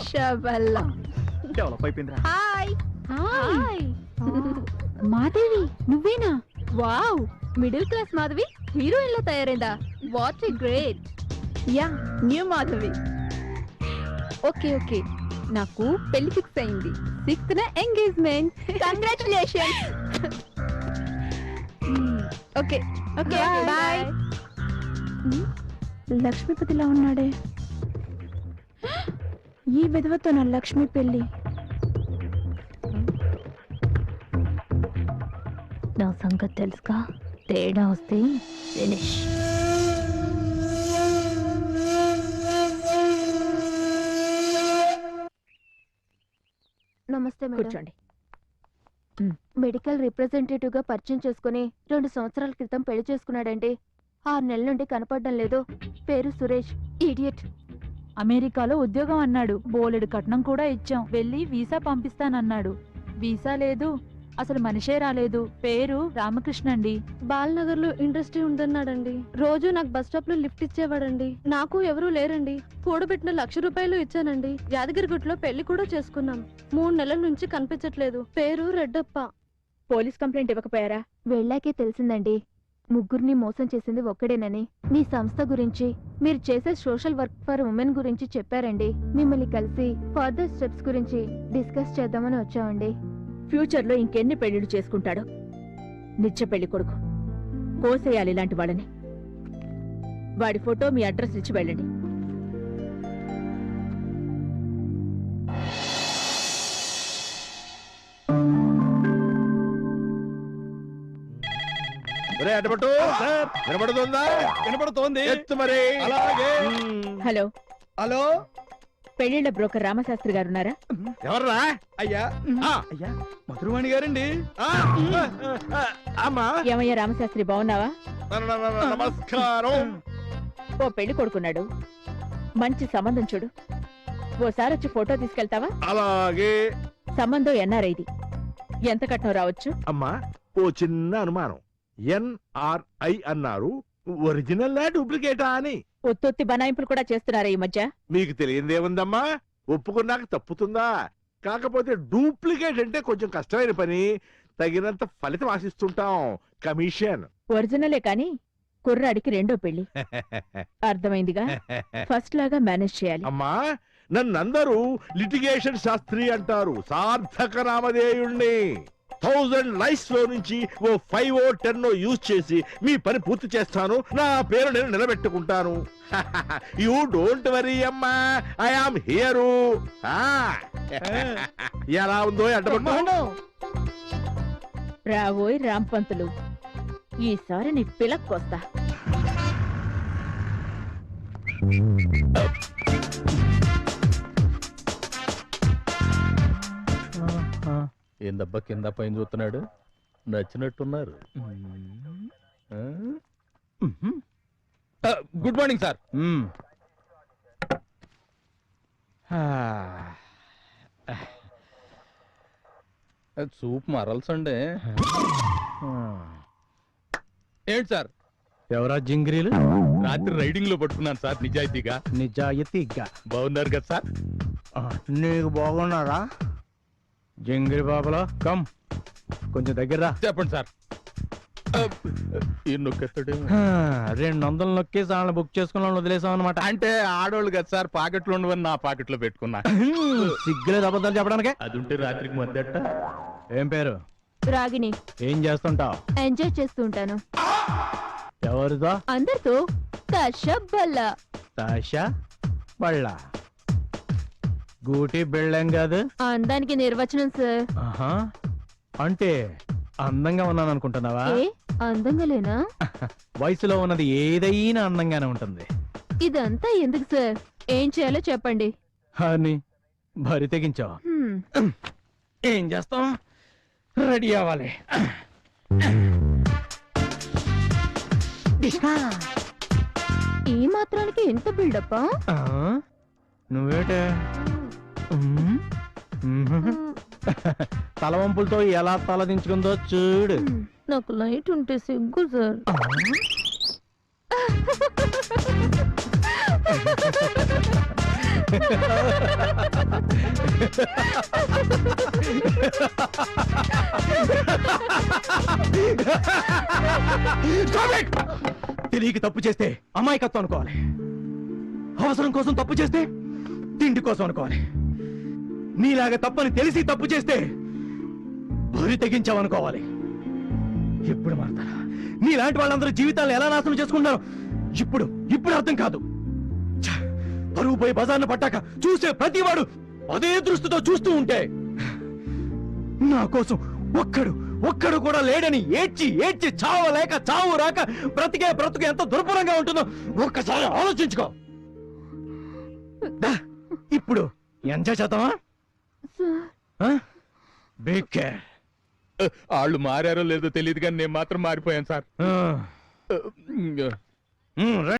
కషబల్లా develop అయిపోయిందిరా. Hi hi Madhavi నువ్వేనా? Wow, middle class Madhavi heroine లో తయారైందా? What a great. Yeah, new Madhavi. Okay okay, నాకు పెళ్లి ఫిక్స్ అయింది. 6th engagement. Congratulations. Okay okay, bye. లక్ష్మీపతిలా ఉన్నాడే. ఈ విధవతో నా లక్ష్మి పెళ్లి. నా సంగతి తెలుసుగా, తేడా వస్తే ఫినిష్. నమస్తే మేడం. కూర్చోండి. మెడికల్ రిప్రజెంటేటివ్ గా పరిచయం చేసుకుని 2 సంవత్సరాల క్రితం పెళ్లి చేసుకున్నాడండి. 6 నెలల నుండి కనపడడం లేదు. పేరు సురేష్. ఇడియట్. అమెరికాలో ఉద్యోగం అన్నాడు. బోలెడు కట్నం కూడా ఇచ్చాం. వెళ్ళి వీసా పంపిస్తానన్నాడు. వీసా లేదు, అసలు మనిషే రాలేదు. పేరు రామకృష్ణ అండి. బాలనగర్ లో ఇండస్ట్రీ ఉందన్నాడండి. రోజు నాకు బస్ స్టాప్ లో లిఫ్ట్ ఇచ్చేవాడండి. నాకు ఎవరూ లేరండి. కూడబెట్టిన ₹1,00,000 ఇచ్చానండి. యాదగిరిగుట్లో పెళ్లి కూడా చేసుకున్నాం. 3 నెలల నుంచి కనిపించట్లేదు. పేరు రెడ్డప్ప. పోలీస్ కంప్లైంట్ ఇవ్వకపోయారా? వెళ్ళాకే తెలిసిందండి, ముగ్గురిని మోసం చేసింది ఒక్కడేనని. మీ సంస్థ గురించి, మీరు చేసే సోషల్ వర్క్ ఫర్ ఉమెన్ గురించి చెప్పారండి. మిమ్మల్ని కలిసి ఫర్దర్ స్టెప్స్ గురించి డిస్కస్ చేద్దామని వచ్చామండి. ఫ్యూచర్ లో ఇంకెన్ని పెళ్లిళ్ళు చేసుకుంటాడు? నిత్య పెళ్లి కొడుకు. కోసేయాలి ఇలాంటి వాళ్ళని. వాడి ఫోటో, మీ అడ్రస్ ఇచ్చి వెళ్ళండి. వినపడుతోంది. హలో హలో, పెళ్లిళ్ల బ్రోకర్ రామశాస్త్రి గారు ఉన్నారా? ఎవర్రా? అయ్యా అయ్యా, మధురవాణి గారండి. అమ్మా, ఏమయ్యా రామశాస్త్రి, బాగున్నావా? నమస్కారం. ఓ పెళ్లి కొడుకున్నాడు, మంచి సంబంధం చూడు. ఓసారి వచ్చి ఫోటో తీసుకెళ్తావా? అలాగే. సంబంధం ఎన్ఆర్ఐది. ఎంత కట్నం రావచ్చు? అమ్మా, ఓ చిన్న అనుమానం. NRI అన్నారు, ఒరిజినల్ డూప్లికేటా అని. ఒత్తొత్తి బనాయింపులు కూడా చేస్తున్నారా ఈ మధ్య? మీకు తెలియదేముందమ్మా, ఒప్పుకున్నాక తప్పుతుందా? కాకపోతే డూప్లికేట్ అంటే కొంచెం కష్టమైన పని, తగినంత ఫలితం ఆశిస్తుంటాం. కమిషన్. ఒరిజినలే కాని కుర్రాడికి రెండో పెళ్లి. అర్థమైందిగా, ఫస్ట్ లాగా మేనేజ్ చేయాలి. అమ్మా, నన్నందరూ లిటిగేషన్ శాస్త్రి అంటారు. సార్థక నామధేయుణ్ణి. 1000 లైఫ్స్ లో నుంచి ఓ 5 or 10 యూజ్ చేసి మీ పని పూర్తి చేస్తాను. నా పేరు నేను నిలబెట్టుకుంటాను. యూ డోంట్ వరీ అమ్మా, ఐ ఆమ్ హియరు. ఎలా ఉందో అడ్డపడ్డా? రావోయ్ రాంపంతులు, ఈసారి నీ పిలక్కొస్తా. ఏందబ్బా కింద పైన చూస్తున్నాడు? నచ్చినట్టున్నారు. Good morning sir. సూప్ మరల్సండే. ఏంటి సార్? ఎవరా జింగిరీలు? రాత్రి రైడింగ్ లో పట్టుకున్నాను సార్, నిజాయితీగా. నిజాయితీగా బాగున్నారు కదా సార్? నీకు బాగున్నారా? జింగిరి బాబలా కమ్, కొంచెం దగ్గర. చెప్పండి సార్. ఈ నొక్కేస్తాడేమో. 200 నొక్కేసి వాళ్ళని బుక్ చేసుకున్న వదిలేసాం అనమాట. అంటే ఆడోళ్ళు కదా సార్, పాకెట్లో ఉండవని నా పాకెట్ లో పెట్టుకున్నా. సిగ్గులేదు అబద్ధాలు చెప్పడానికి. అది ఉంటే రాత్రికి మద్దట. ఏం పేరు? రాగిని. ఏం చేస్తుంటావు? ఎంజాయ్ చేస్తూ ఉంటాను. ఎవరితో? అందరితో. కషబల్లా. తాషా బళ్ళ గూటి బిళ్ళం కాదు. అందానికి నిర్వచనం సార్. ఆహా, అంటే అందంగా ఉన్నాను అనుకుంటున్నావా? ఏ అందంగా లేనా? వయసులో ఉన్నది ఏదైనా అందంగానే ఉంటుంది. ఇదంతా ఎందుకు సార్? ఏం చేయాలో చెప్పండి. అని భరి తెగించావు. ఏం చేస్తాం, రెడీ అవ్వాలి. ఈ మాత్రానికి ఎంత బిల్డప్పా? నువ్వేటే తలవంపులతో ఎలా తలదించుకుందో చూడు. నాకు లైట్ ఉంటే సిగ్గు సార్. తెలియక తప్పు చేస్తే అమాయకత్వం అనుకోవాలి, అవసరం కోసం తప్పు చేస్తే తిండి కోసం అనుకోవాలి. నీలాగా తప్పని తెలిసి తప్పు చేస్తే బరి తెగించావనుకోవాలి. ఎప్పుడు మారుతారా? నీలాంటి వాళ్ళందరూ జీవితాలను ఎలా నాశనం చేసుకుంటున్నారు ఇప్పుడు ఇప్పుడు అర్థం కాదు. ఛ! పరువు పోయి బజార్ను పట్టాక చూసే ప్రతివాడు అదే దృష్టితో చూస్తూ ఉంటే నా కోసం ఒక్కడు కూడా లేడని ఏడ్చి ఏడ్చి చావలేక చావు రాక బ్రతికే బ్రతుకు ఎంత దుర్భరంగా ఉంటుందో ఒక్కసారి ఆలోచించుకో. దా, ఇప్పుడు ఎంజాయ్ చేద్దామా? బేక్ కేర్. వాళ్ళు మారారో లేదో తెలియదు కానీ నేను మాత్రం మారిపోయాను సార్.